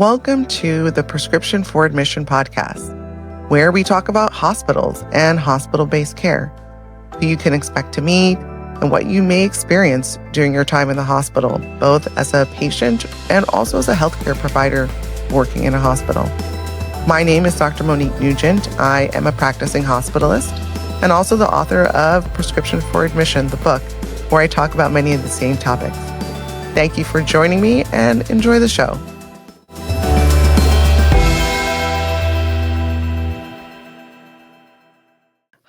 Welcome to the Prescription for Admission podcast, where we talk about hospitals and hospital-based care, who you can expect to meet, and what you may experience during your time in the hospital, both as a patient and also as a healthcare provider working in a hospital. My name is Dr. Monique Nugent. I am a practicing hospitalist and also the author of Prescription for Admission, the book, where I talk about many of the same topics. Thank you for joining me and enjoy the show.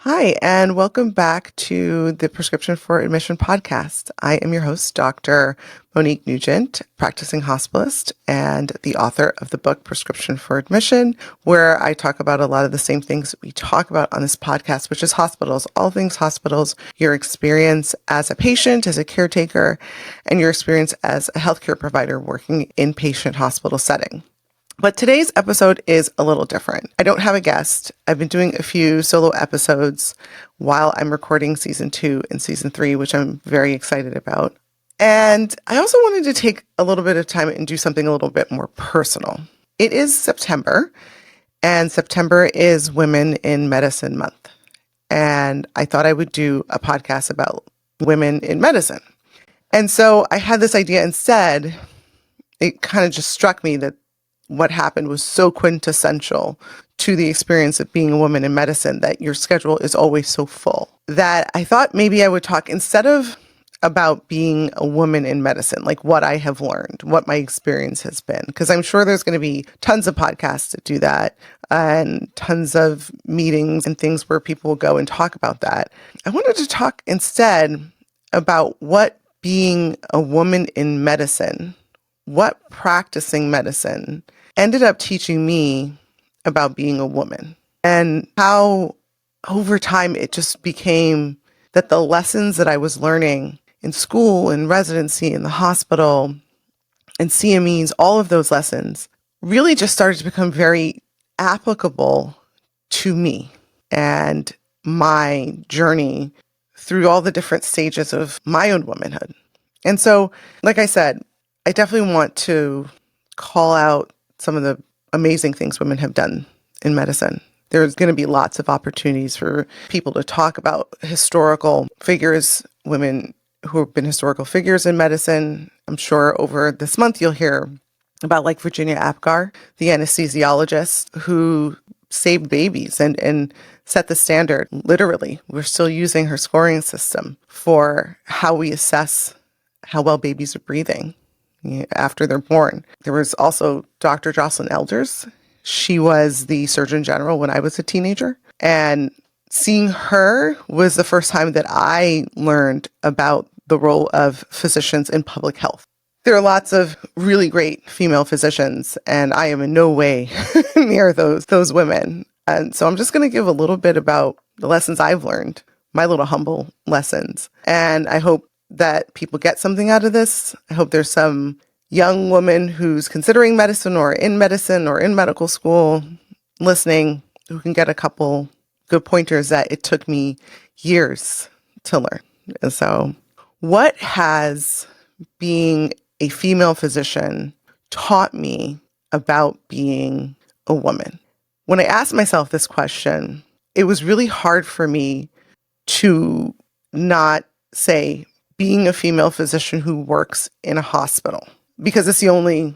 Hi, and welcome back to the Prescription for Admission podcast. I am your host, Dr. Monique Nugent, practicing hospitalist and the author of the book Prescription for Admission, where I talk about a lot of the same things that we talk about on this podcast, which is hospitals, all things hospitals, your experience as a patient, as a caretaker, and your experience as a healthcare provider working in inpatient hospital setting. But today's episode is a little different. I don't have a guest. I've been doing a few solo episodes while I'm recording season 2 and season 3, which I'm very excited about. And I also wanted to take a little bit of time and do something a little bit more personal. It is September, and September is Women in Medicine Month. And I thought I would do a podcast about women in medicine. And so I had this idea instead. It kind of just struck me that what happened was so quintessential to the experience of being a woman in medicine, that your schedule is always so full, that I thought maybe I would talk instead of about being a woman in medicine, like what I have learned, what my experience has been, because I'm sure there's going to be tons of podcasts that do that and tons of meetings and things where people will go and talk about that. I wanted to talk instead about what being a woman in medicine, what practicing medicine ended up teaching me about being a woman, and how over time it just became that the lessons that I was learning in school, in residency, in the hospital, and CMEs, all of those lessons really just started to become very applicable to me and my journey through all the different stages of my own womanhood. And so, like I said, I definitely want to call out some of the amazing things women have done in medicine. There's going to be lots of opportunities for people to talk about historical figures, women who have been historical figures in medicine. I'm sure over this month you'll hear about like Virginia Apgar, the anesthesiologist who saved babies and set the standard. Literally, we're still using her scoring system for how we assess how well babies are breathing after they're born. There was also Dr. Jocelyn Elders. She was the Surgeon General when I was a teenager. And seeing her was the first time that I learned about the role of physicians in public health. There are lots of really great female physicians, and I am in no way near those women. And so I'm just going to give a little bit about the lessons I've learned, my little humble lessons. And I hope that people get something out of this. I hope there's some young woman who's considering medicine or in medical school listening who can get a couple good pointers that it took me years to learn. And so, what has being a female physician taught me about being a woman? When I asked myself this question, it was really hard for me to not say being a female physician who works in a hospital, because it's the only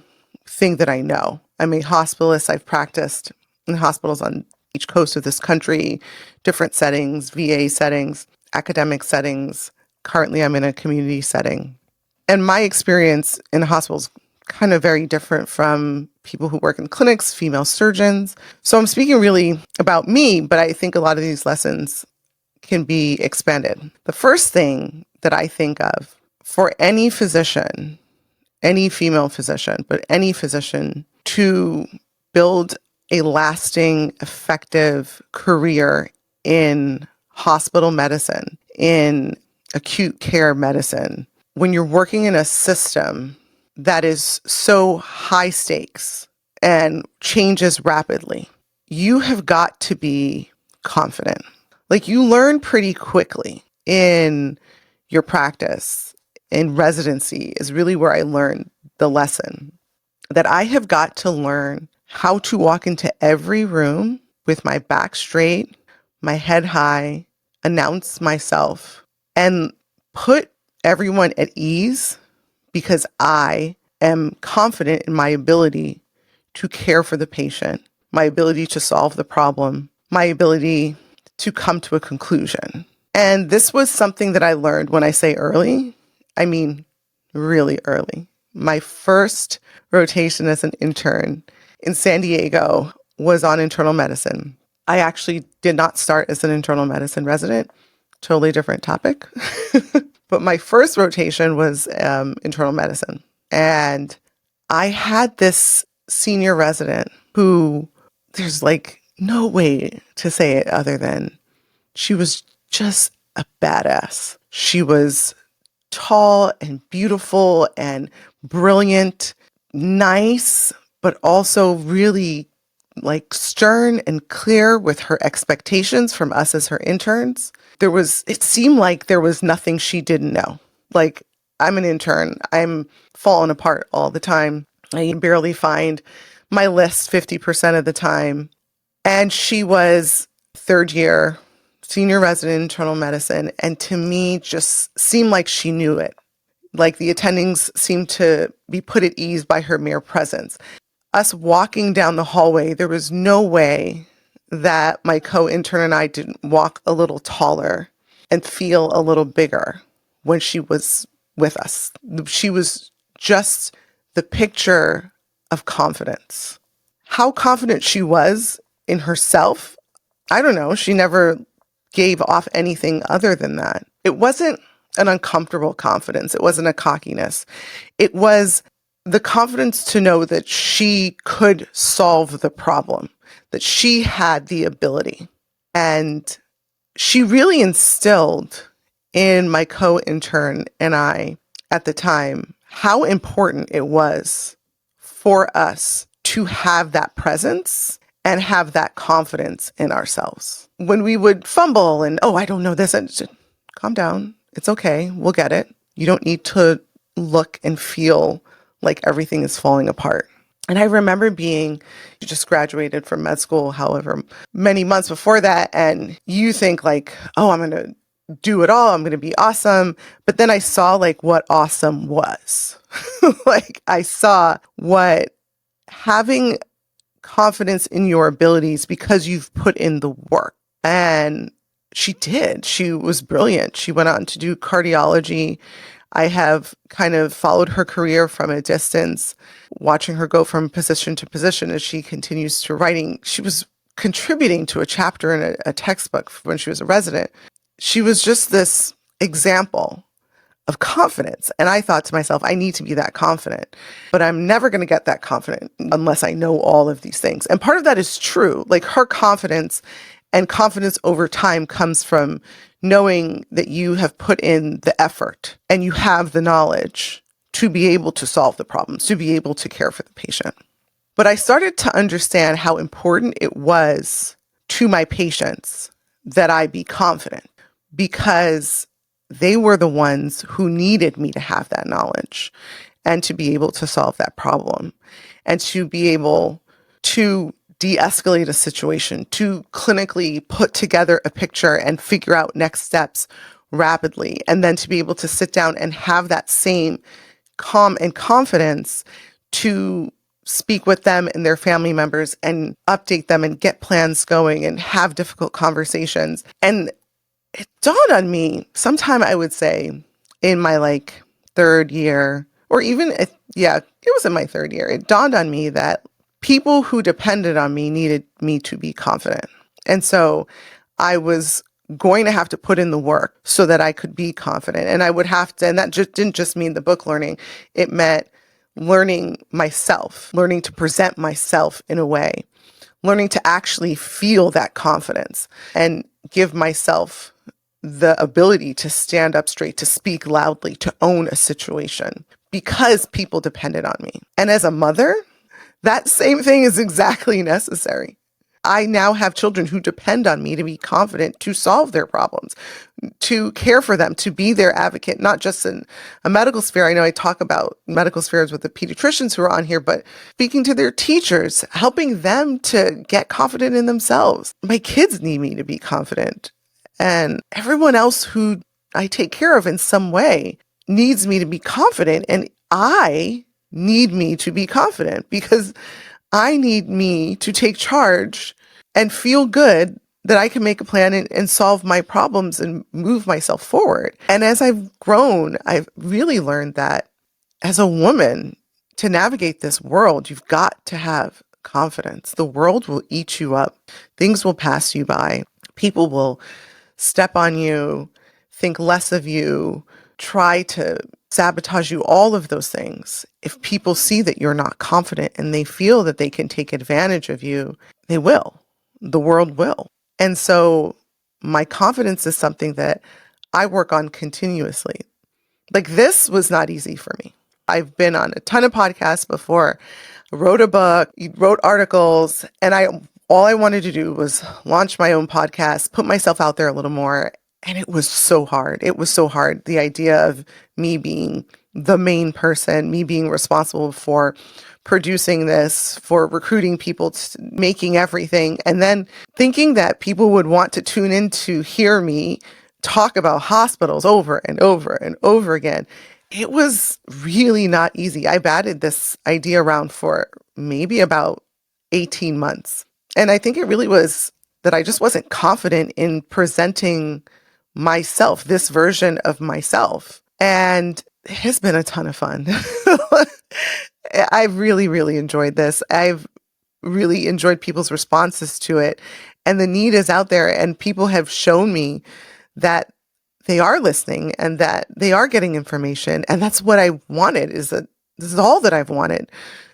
thing that I know. I'm a hospitalist. I've practiced in hospitals on each coast of this country, different settings, VA settings, academic settings. Currently, I'm in a community setting. And my experience in the hospital is kind of very different from people who work in clinics, female surgeons. So I'm speaking really about me, but I think a lot of these lessons can be expanded. The first thing that I think of for any physician, any female physician, but any physician to build a lasting, effective career in hospital medicine, in acute care medicine, when you're working in a system that is so high stakes and changes rapidly, you have got to be confident. Like, you learn pretty quickly in your practice. In residency is really where I learned the lesson that I have got to learn how to walk into every room with my back straight, my head high, announce myself, and put everyone at ease because I am confident in my ability to care for the patient, my ability to solve the problem, my ability to come to a conclusion. And this was something that I learned when I say early, I mean really early. My first rotation as an intern in San Diego was on internal medicine. I actually did not start as an internal medicine resident, totally different topic. But my first rotation was internal medicine. And I had this senior resident who there's like no way to say it other than she was just a badass. She was tall and beautiful and brilliant, nice, but also really like stern and clear with her expectations from us as her interns. It seemed like there was nothing she didn't know. Like, I'm an intern. I'm falling apart all the time. I can barely find my list 50% of the time. And she was third year senior resident in internal medicine. And to me, just seemed like she knew it. Like the attendings seemed to be put at ease by her mere presence. Us walking down the hallway, there was no way that my co-intern and I didn't walk a little taller and feel a little bigger when she was with us. She was just the picture of confidence. How confident she was in herself, I don't know. She never gave off anything other than that. It wasn't an uncomfortable confidence. It wasn't a cockiness. It was the confidence to know that she could solve the problem, that she had the ability. And she really instilled in my co-intern and I at the time how important it was for us to have that presence and have that confidence in ourselves. When we would fumble and, oh, I don't know this, and just, calm down. It's okay. We'll get it. You don't need to look and feel like everything is falling apart. And I remember you just graduated from med school, however many months before that, and you think like, oh, I'm going to do it all. I'm going to be awesome. But then I saw like what awesome was. Like I saw what having confidence in your abilities because you've put in the work. And she did. She was brilliant. She went on to do cardiology. I have kind of followed her career from a distance, watching her go from position to position as she continues to writing. She was contributing to a chapter in a textbook when she was a resident. She was just this example of confidence. And I thought to myself, I need to be that confident, but I'm never going to get that confident unless I know all of these things. And part of that is true. Like her confidence and confidence over time comes from knowing that you have put in the effort and you have the knowledge to be able to solve the problems, to be able to care for the patient. But I started to understand how important it was to my patients that I be confident because they were the ones who needed me to have that knowledge and to be able to solve that problem and to be able to de-escalate a situation, to clinically put together a picture and figure out next steps rapidly, and then to be able to sit down and have that same calm and confidence to speak with them and their family members and update them and get plans going and have difficult conversations. And it dawned on me sometime, I would say, in my like third year, or even, it was in my third year, it dawned on me that people who depended on me needed me to be confident. And so I was going to have to put in the work so that I could be confident. And I would have to, and that just didn't just mean the book learning. It meant learning myself, learning to present myself in a way, learning to actually feel that confidence and give myself the ability to stand up straight, to speak loudly, to own a situation because people depended on me. And as a mother, that same thing is exactly necessary. I now have children who depend on me to be confident to solve their problems, to care for them, to be their advocate, not just in a medical sphere. I know I talk about medical spheres with the pediatricians who are on here, but speaking to their teachers, helping them to get confident in themselves. My kids need me to be confident, and everyone else who I take care of in some way needs me to be confident, and I need me to be confident because I need me to take charge and feel good that I can make a plan and solve my problems and move myself forward. And as I've grown, I've really learned that as a woman, to navigate this world, you've got to have confidence. The world will eat you up. Things will pass you by. People will step on you, think less of you, try to sabotage you, all of those things. If people see that you're not confident and they feel that they can take advantage of you, they will. The world will. And so my confidence is something that I work on continuously. Like, this was not easy for me. I've been on a ton of podcasts before, wrote a book, wrote articles, and all I wanted to do was launch my own podcast, put myself out there a little more. And it was so hard. It was so hard. The idea of me being the main person, me being responsible for producing this, for recruiting people, making everything, and then thinking that people would want to tune in to hear me talk about hospitals over and over and over again. It was really not easy. I batted this idea around for maybe about 18 months. And I think it really was that I just wasn't confident in presenting myself, this version of myself. And it has been a ton of fun. I've really, really enjoyed this. I've really enjoyed people's responses to it. And the need is out there, and people have shown me that they are listening and that they are getting information. And that's what I wanted, is that this is all that I've wanted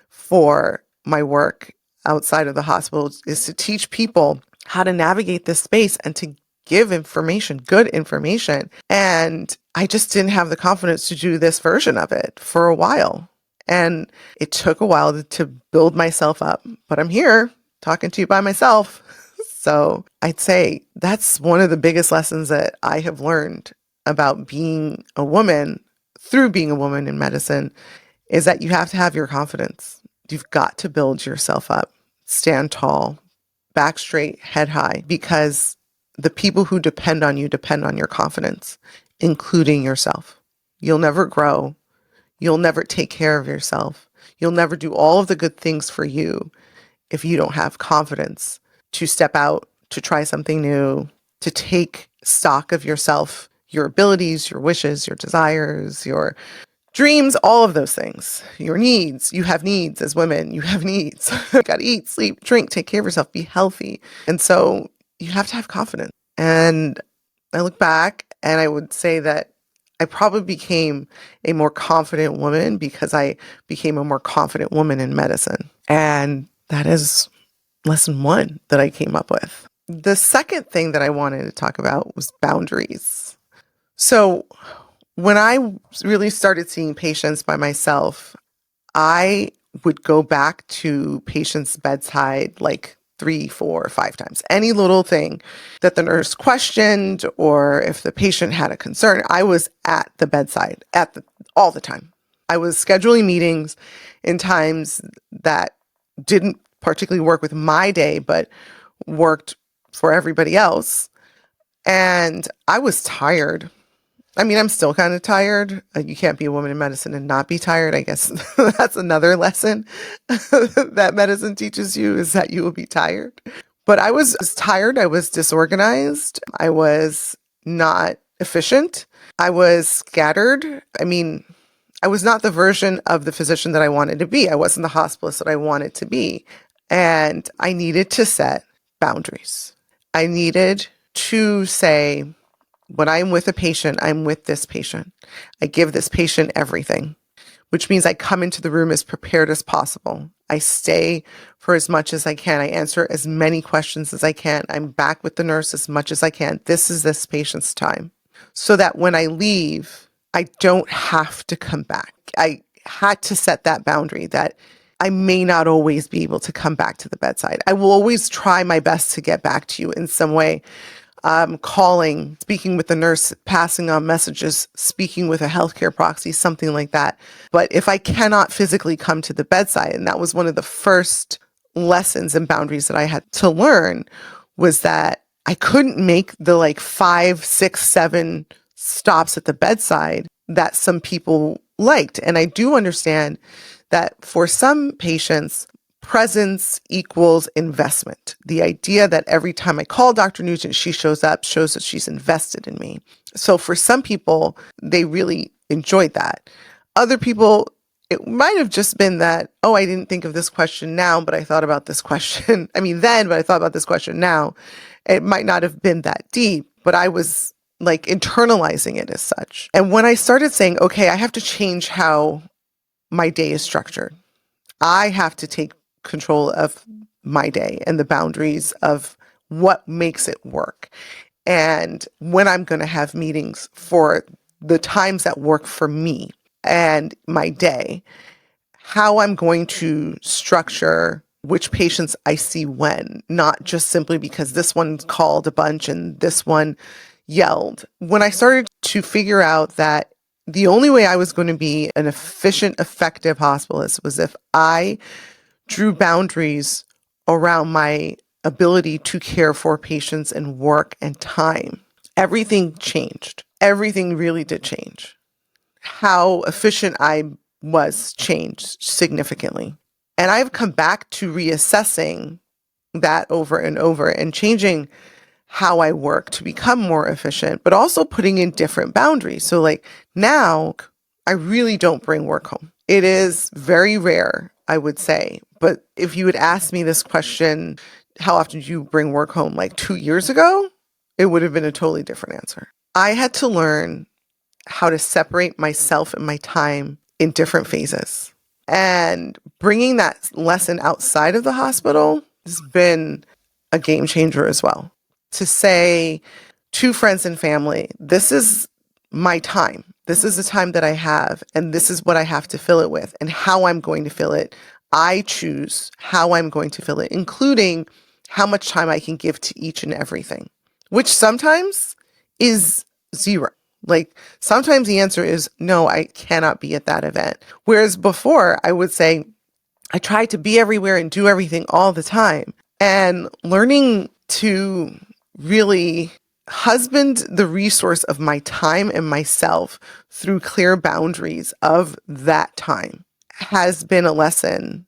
for my work outside of the hospital, is to teach people how to navigate this space and to give information, good information. And I just didn't have the confidence to do this version of it for a while. And it took a while to build myself up, but I'm here talking to you by myself. So I'd say that's one of the biggest lessons that I have learned about being a woman, through being a woman in medicine, is that you have to have your confidence. You've got to build yourself up, stand tall, back straight, head high, because the people who depend on you depend on your confidence, including yourself. You'll never grow. You'll never take care of yourself. You'll never do all of the good things for you if you don't have confidence to step out, to try something new, to take stock of yourself, your abilities, your wishes, your desires, your dreams, all of those things, your needs. You have needs as women. You have needs. You got to eat, sleep, drink, take care of yourself, be healthy. And so you have to have confidence. And I look back and I would say that I probably became a more confident woman because I became a more confident woman in medicine. And that is lesson one that I came up with. The second thing that I wanted to talk about was boundaries. So when I really started seeing patients by myself, I would go back to patients' bedside like 3, 4, 5 times. Any little thing that the nurse questioned, or if the patient had a concern, I was at the bedside all the time. I was scheduling meetings in times that didn't particularly work with my day, but worked for everybody else. And I was tired. I mean, I'm still kind of tired. You can't be a woman in medicine and not be tired. I guess that's another lesson that medicine teaches you, is that you will be tired. But I was tired. I was disorganized. I was not efficient. I was scattered. I mean, I was not the version of the physician that I wanted to be. I wasn't the hospitalist that I wanted to be. And I needed to set boundaries. I needed to say, when I'm with a patient, I'm with this patient. I give this patient everything, which means I come into the room as prepared as possible. I stay for as much as I can. I answer as many questions as I can. I'm back with the nurse as much as I can. This is this patient's time. So that when I leave, I don't have to come back. I had to set that boundary that I may not always be able to come back to the bedside. I will always try my best to get back to you in some way. Calling, speaking with the nurse, passing on messages, speaking with a healthcare proxy, something like that. But if I cannot physically come to the bedside, and that was one of the first lessons and boundaries that I had to learn, was that I couldn't make the like 5, 6, 7 stops at the bedside that some people liked. And I do understand that for some patients, presence equals investment. The idea that every time I call Dr. Nugent, she shows up, shows that she's invested in me. So for some people, they really enjoyed that. Other people, it might have just been that, oh, I didn't think of this question now, but I thought about this question. I mean, then, but I thought about this question now. It might not have been that deep, but I was like internalizing it as such. And when I started saying, okay, I have to change how my day is structured. I have to take control of my day and the boundaries of what makes it work. And when I'm going to have meetings for the times that work for me and my day, how I'm going to structure which patients I see when, not just simply because this one called a bunch and this one yelled. When I started to figure out that the only way I was going to be an efficient, effective hospitalist was if I drew boundaries around my ability to care for patients and work and time, everything changed. Everything really did change. How efficient I was changed significantly. And I've come back to reassessing that over and over and changing how I work to become more efficient, but also putting in different boundaries. So like now I really don't bring work home. It is very rare, I would say. But if you had asked me this question, how often do you bring work home, like 2 years ago, it would have been a totally different answer. I had to learn how to separate myself and my time in different phases. And bringing that lesson outside of the hospital has been a game changer as well. To say to friends and family, this is my time. This is the time that I have, and this is what I have to fill it with, and how I'm going to fill it. I choose how I'm going to fill it, including how much time I can give to each and everything, which sometimes is 0. Like sometimes the answer is no, I cannot be at that event. Whereas before I would say I tried to be everywhere and do everything all the time, and learning to really husband the resource of my time and myself through clear boundaries of that time has been a lesson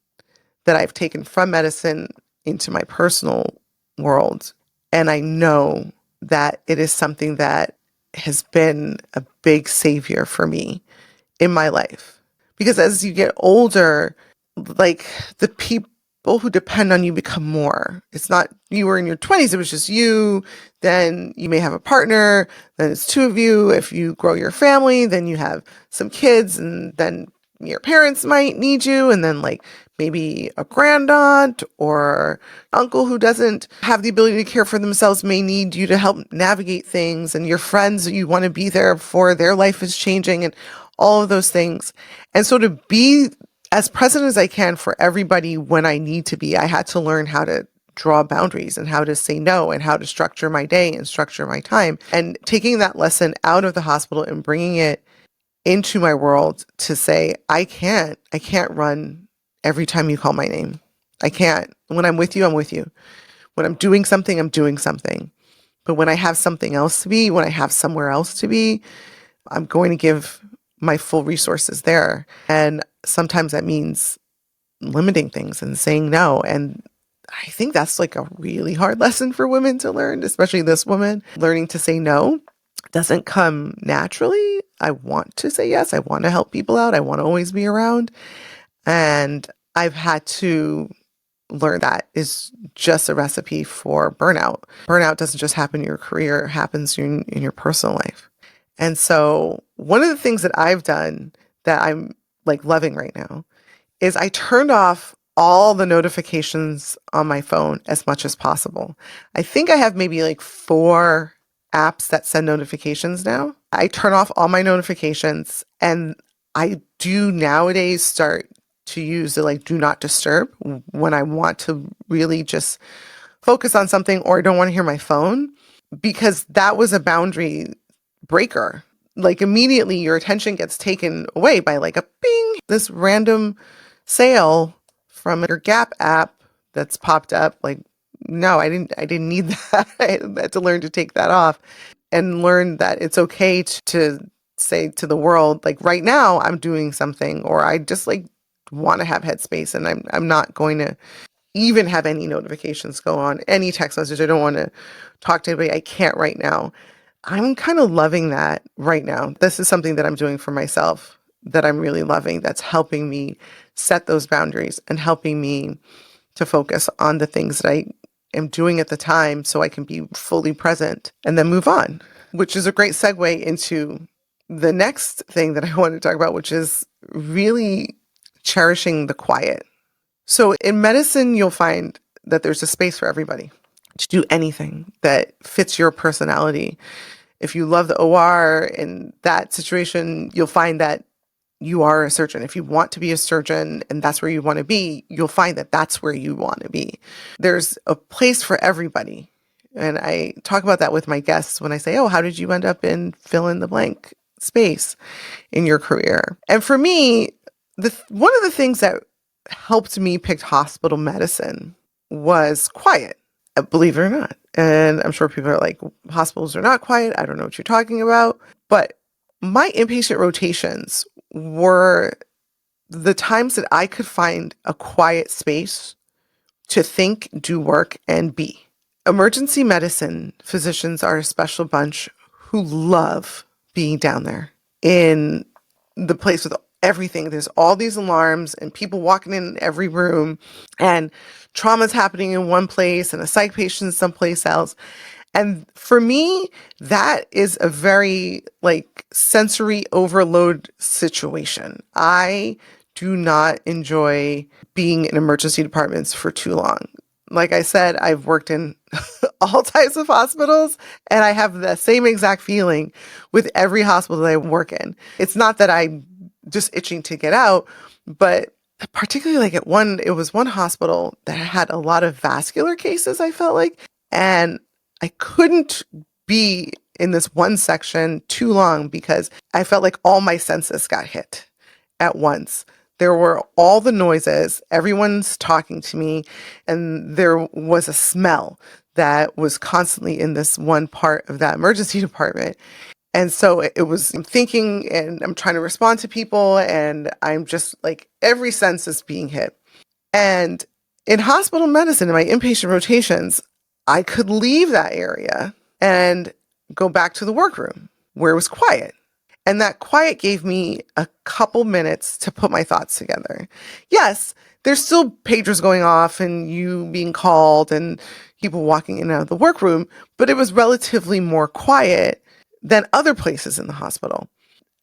that I've taken from medicine into my personal world. And I know that it is something that has been a big savior for me in my life. Because as you get older, like the people who depend on you become more. It's not you were in your 20s, it was just you. Then you may have a partner, then it's 2 of you. If you grow your family, then you have some kids, and then your parents might need you, and then like maybe a grandaunt or uncle who doesn't have the ability to care for themselves may need you to help navigate things, and your friends, you want to be there for their life is changing and all of those things. And so to be as present as I can for everybody when I need to be, I had to learn how to draw boundaries and how to say no and how to structure my day and structure my time. And taking that lesson out of the hospital and bringing it into my world to say, I can't run every time you call my name. I can't. When I'm with you, I'm with you. When I'm doing something, I'm doing something. But when I have something else to be, when I have somewhere else to be, I'm going to give my full resources there. And sometimes that means limiting things and saying no. And I think that's like a really hard lesson for women to learn, especially this woman. Learning to say no doesn't come naturally. I want to say yes. I want to help people out. I want to always be around. And I've had to learn that is just a recipe for burnout. Burnout doesn't just happen in your career, it happens in your personal life. And so one of the things that I've done that I'm like loving right now is I turned off all the notifications on my phone as much as possible. I think I have maybe like 4 apps that send notifications now. I turn off all my notifications, and I do nowadays start to use the like do not disturb when I want to really just focus on something or I don't want to hear my phone, because that was a boundary breaker. Like immediately your attention gets taken away by like a bing, this random sale from your Gap app that's popped up. Like, no, I didn't need that. I had to learn to take that off and learn that it's okay to say to the world, like right now I'm doing something, or I just like want to have headspace and I'm not going to even have any notifications go on, any text message. I don't want to talk to anybody. I can't right now. I'm kind of loving that right now. This is something that I'm doing for myself that I'm really loving, that's helping me set those boundaries and helping me to focus on the things that I am doing at the time so I can be fully present and then move on, which is a great segue into the next thing that I want to talk about, which is really cherishing the quiet. So in medicine, you'll find that there's a space for everybody to do anything that fits your personality. If you love the OR in that situation, you'll find that you are a surgeon. If you want to be a surgeon and that's where you want to be, you'll find that that's where you want to be. There's a place for everybody. And I talk about that with my guests when I say, oh, how did you end up in fill in the blank space in your career? And for me, one of the things that helped me pick hospital medicine was quiet, believe it or not. And I'm sure people are like, hospitals are not quiet. I don't know what you're talking about. But my inpatient rotations were the times that I could find a quiet space to think, do work, and be. Emergency medicine physicians are a special bunch who love being down there in the place with everything. There's all these alarms and people walking in every room and trauma's happening in one place and a psych patient someplace else. And for me, that is a very like sensory overload situation. I do not enjoy being in emergency departments for too long. Like I said, I've worked in all types of hospitals and I have the same exact feeling with every hospital that I work in. It's not that I'm just itching to get out, but particularly like it was one hospital that had a lot of vascular cases, I felt like, and I couldn't be in this one section too long because I felt like all my senses got hit at once. There were all the noises, everyone's talking to me, and there was a smell that was constantly in this one part of that emergency department. And so it was, I'm thinking and I'm trying to respond to people, and I'm just like, every sense is being hit. And in hospital medicine, in my inpatient rotations, I could leave that area and go back to the workroom where it was quiet. And that quiet gave me a couple minutes to put my thoughts together. Yes, there's still pagers going off and you being called and people walking in and out of the workroom, but it was relatively more quiet than other places in the hospital.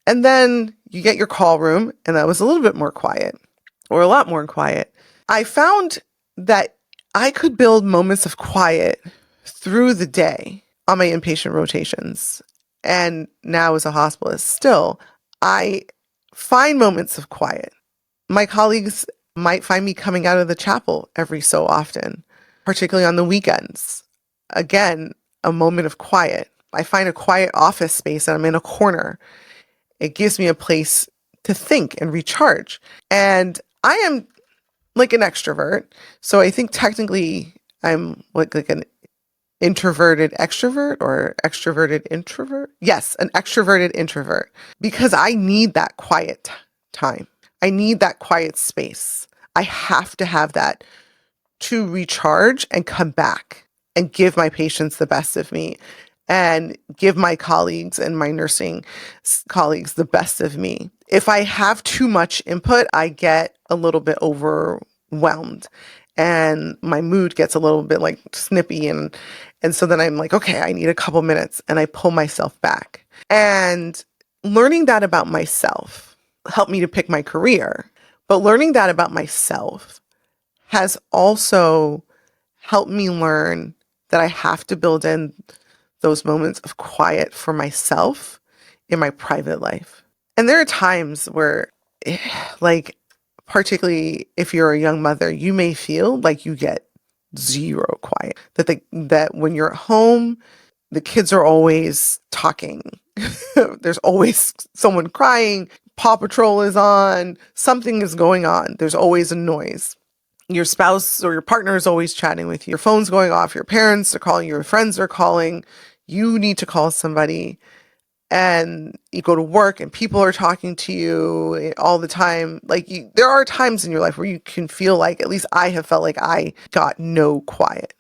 And then you get your call room, and that was a little bit more quiet, or a lot more quiet. I found that I could build moments of quiet through the day on my inpatient rotations. And now as a hospitalist, still, I find moments of quiet. My colleagues might find me coming out of the chapel every so often, particularly on the weekends. Again, a moment of quiet. I find a quiet office space and I'm in a corner. It gives me a place to think and recharge. And I am like an extrovert. So I think technically I'm like an introverted extrovert or extroverted introvert. Yes, an extroverted introvert, because I need that quiet time. I need that quiet space. I have to have that to recharge and come back and give my patients the best of me and give my colleagues and my nursing colleagues the best of me. If I have too much input, I get a little bit overwhelmed and my mood gets a little bit like snippy. And so then I'm like, okay, I need a couple minutes, and I pull myself back. And learning that about myself helped me to pick my career. But learning that about myself has also helped me learn that I have to build in those moments of quiet for myself in my private life. And there are times where, like, particularly if you're a young mother, you may feel like you get zero quiet. That when you're at home, the kids are always talking. There's always someone crying. Paw Patrol is on. Something is going on. There's always a noise. Your spouse or your partner is always chatting with you. Your phone's going off. Your parents are calling. Your friends are calling. You need to call somebody. And you go to work and people are talking to you all the time. There are times in your life where you can feel like, at least I have felt like I got no quiet.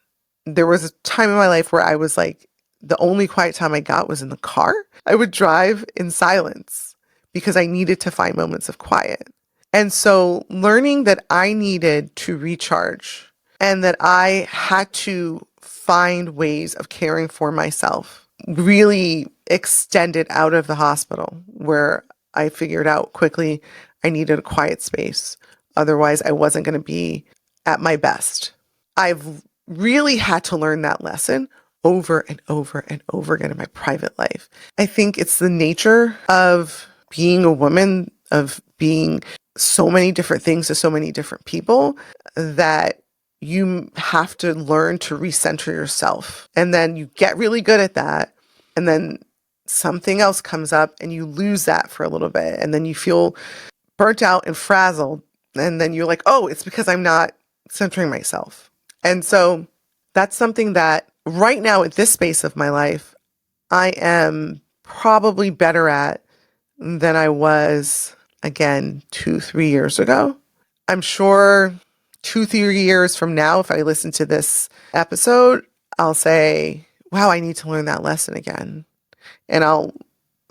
There was a time in my life where I was like, the only quiet time I got was in the car. I would drive in silence because I needed to find moments of quiet. And so learning that I needed to recharge and that I had to find ways of caring for myself really extended out of the hospital, where I figured out quickly I needed a quiet space. Otherwise, I wasn't going to be at my best. I've really had to learn that lesson over and over and over again in my private life. I think it's the nature of being a woman, of being so many different things to so many different people, that you have to learn to recenter yourself. And then you get really good at that. And then something else comes up and you lose that for a little bit. And then you feel burnt out and frazzled. And then you're like, oh, it's because I'm not centering myself. And so that's something that right now at this space of my life, I am probably better at than I was, again, 2-3 years ago. I'm sure 2-3 years from now, if I listen to this episode, I'll say, wow, I need to learn that lesson again. And I'll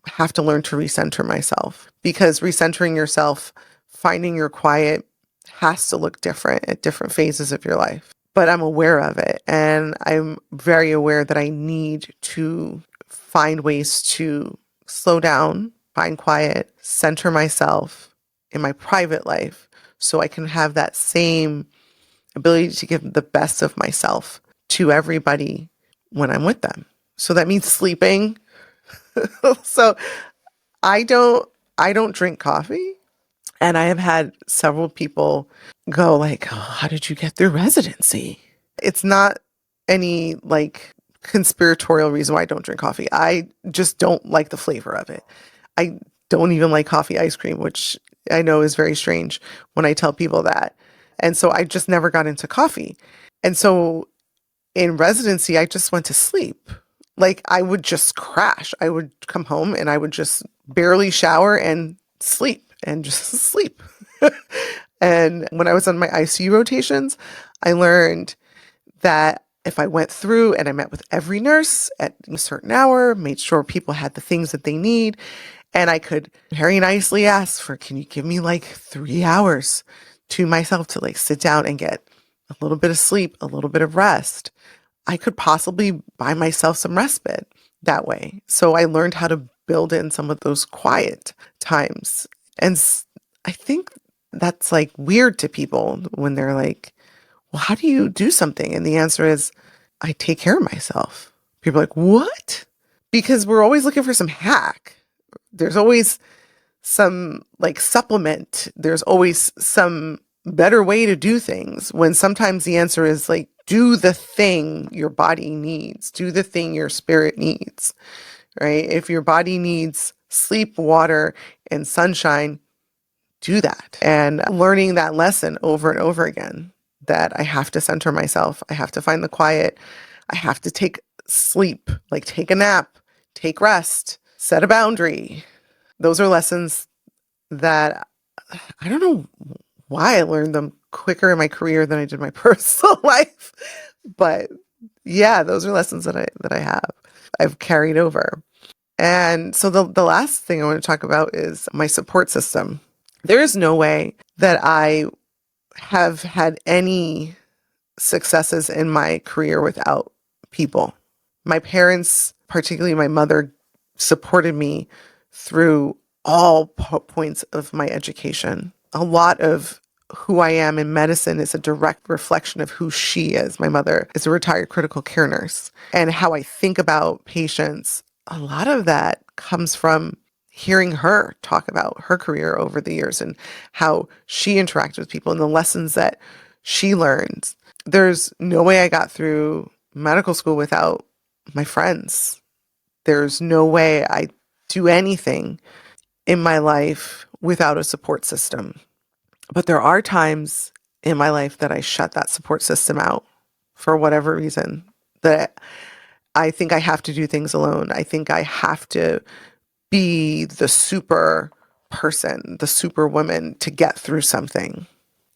have to learn to recenter myself, because recentering yourself, finding your quiet, has to look different at different phases of your life. But I'm aware of it. And I'm very aware that I need to find ways to slow down, find quiet, center myself in my private life so I can have that same ability to give the best of myself to everybody when I'm with them. So that means sleeping. So I don't drink coffee. And I have had several people go like, oh, how did you get through residency? It's not any conspiratorial reason why I don't drink coffee. I just don't like the flavor of it. I don't even like coffee ice cream, which I know is very strange when I tell people that. And so I just never got into coffee. And so in residency, I just went to sleep. I would just crash. I would come home and I would just barely shower and sleep and just sleep. And when I was on my ICU rotations, I learned that if I went through and I met with every nurse at a certain hour, made sure people had the things that they need, and I could very nicely ask for, can you give me 3 hours to myself to sit down and get a little bit of sleep, a little bit of rest, I could possibly buy myself some respite that way. So I learned how to build in some of those quiet times. And I think that's weird to people when they're like, well, how do you do something? And the answer is, I take care of myself. People are like, what? Because we're always looking for some hack. There's always some supplement. There's always some better way to do things, when sometimes the answer is do the thing your body needs, do the thing your spirit needs, right? If your body needs sleep, water, and sunshine, do that. And learning that lesson over and over again, that I have to center myself. I have to find the quiet. I have to take sleep, take a nap, take rest, set a boundary. Those are lessons that I don't know why I learned them quicker in my career than I did my personal life. But yeah, those are lessons that I've carried over. And so the last thing I want to talk about is my support system. There is no way that I have had any successes in my career without people. My parents, particularly my mother, supported me through all points of my education. A lot of who I am in medicine is a direct reflection of who she is. My mother is a retired critical care nurse. And how I think about patients, a lot of that comes from hearing her talk about her career over the years and how she interacted with people and the lessons that she learned. There's no way I got through medical school without my friends. There's no way I do anything in my life without a support system. But there are times in my life that I shut that support system out for whatever reason, that I think I have to do things alone. I think I have to be the super person, the super woman to get through something.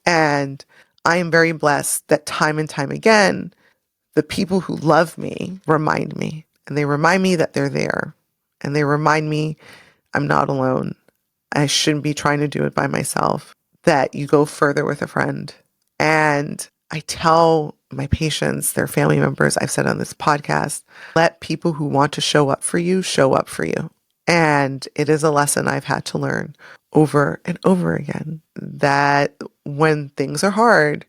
And I am very blessed that time and time again, the people who love me remind me, and they remind me that they're there, and they remind me I'm not alone. I shouldn't be trying to do it by myself, that you go further with a friend. And I tell my patients, their family members, I've said on this podcast, let people who want to show up for you show up for you. And it is a lesson I've had to learn over and over again, that when things are hard,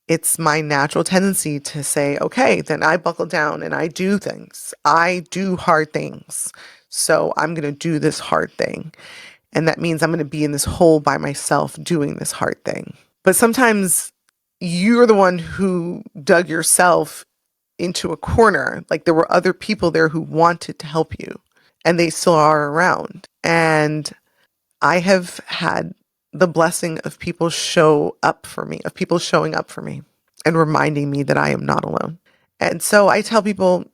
it's my natural tendency to say, okay, then I buckle down and I do things. I do hard things. So I'm going to do this hard thing. And that means I'm going to be in this hole by myself doing this hard thing. But sometimes you're the one who dug yourself into a corner. Like there were other people there who wanted to help you, and they still are around. And I have had the blessing of people show up for me, of people showing up for me and reminding me that I am not alone. And so I tell people,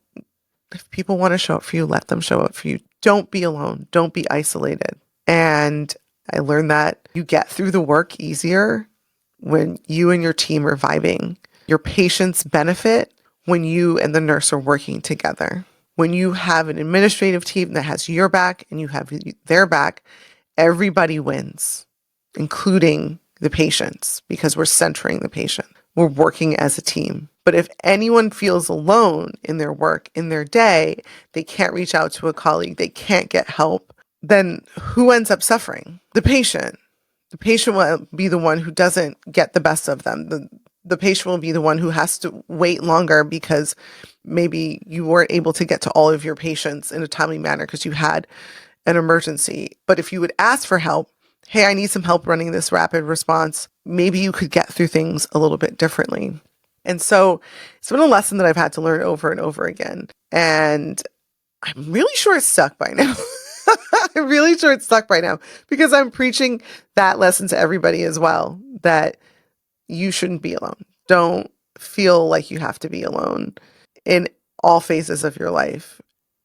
if people want to show up for you, let them show up for you. Don't be alone. Don't be isolated. And I learned that you get through the work easier when you and your team are vibing. Your patients benefit when you and the nurse are working together. When you have an administrative team that has your back and you have their back, everybody wins, including the patients, because we're centering the patient. We're working as a team. But if anyone feels alone in their work, in their day, they can't reach out to a colleague, they can't get help, then who ends up suffering? The patient. The patient will be the one who doesn't get the best of them. The patient will be the one who has to wait longer because maybe you weren't able to get to all of your patients in a timely manner because you had an emergency. But if you would ask for help, hey, I need some help running this rapid response, maybe you could get through things a little bit differently. And so it's been a lesson that I've had to learn over and over again. And I'm really sure it's stuck by now. I'm really sure it's stuck by now because I'm preaching that lesson to everybody as well, that you shouldn't be alone. Don't feel like you have to be alone in all phases of your life.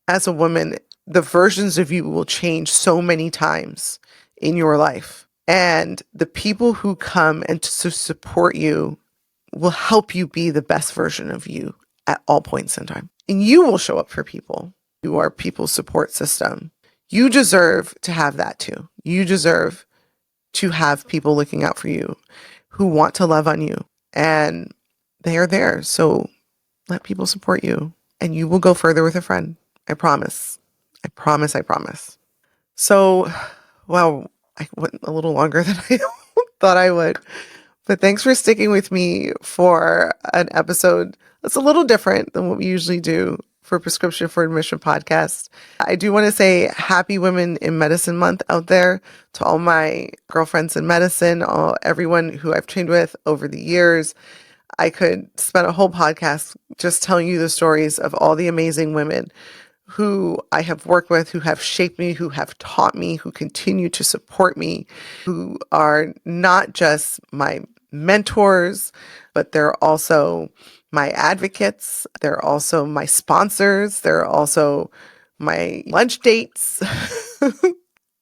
As a woman, the versions of you will change so many times in your life. And the people who come and to support you will help you be the best version of you at all points in time. And you will show up for people. You are people's support system. You deserve to have that too. You deserve to have people looking out for you who want to love on you, and they are there. So let people support you and you will go further with a friend. I promise. I promise. I promise. So, wow, I went a little longer than I thought I would, but thanks for sticking with me for an episode that's a little different than what we usually do for Prescription for Admission podcast. I do want to say Happy Women in Medicine Month out there to all my girlfriends in medicine, everyone who I've trained with over the years. I could spend a whole podcast just telling you the stories of all the amazing women who I have worked with, who have shaped me, who have taught me, who continue to support me, who are not just my mentors, but they're also my advocates. They're also my sponsors. They're also my lunch dates.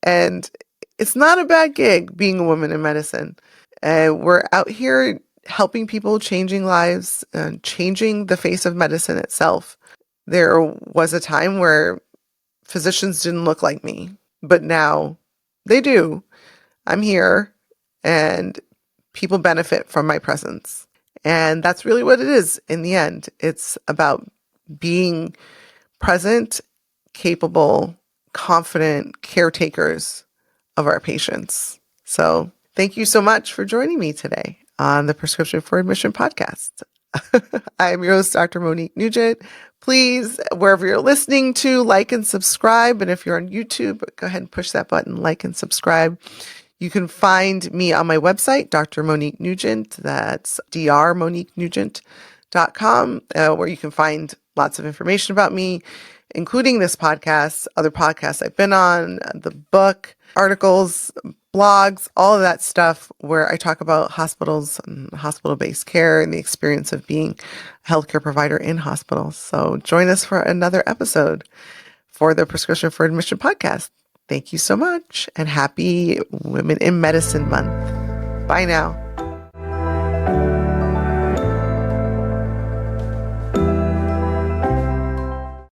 And it's not a bad gig being a woman in medicine. We're out here helping people, changing lives, changing the face of medicine itself. There was a time where physicians didn't look like me, but now they do. I'm here and people benefit from my presence. And that's really what it is in the end. It's about being present, capable, confident caretakers of our patients. So thank you so much for joining me today on the Prescription for Admission podcast. I'm your host, Dr. Monique Nugent. Please, wherever you're listening to, like and subscribe. And if you're on YouTube, go ahead and push that button, like and subscribe. You can find me on my website, Dr. Monique Nugent. That's drmoniquenugent.com, where you can find lots of information about me, including this podcast, other podcasts I've been on, the book, articles, blogs, all of that stuff where I talk about hospitals and hospital-based care and the experience of being a healthcare provider in hospitals. So join us for another episode for the Prescription for Admission podcast. Thank you so much and happy Women in Medicine Month. Bye now.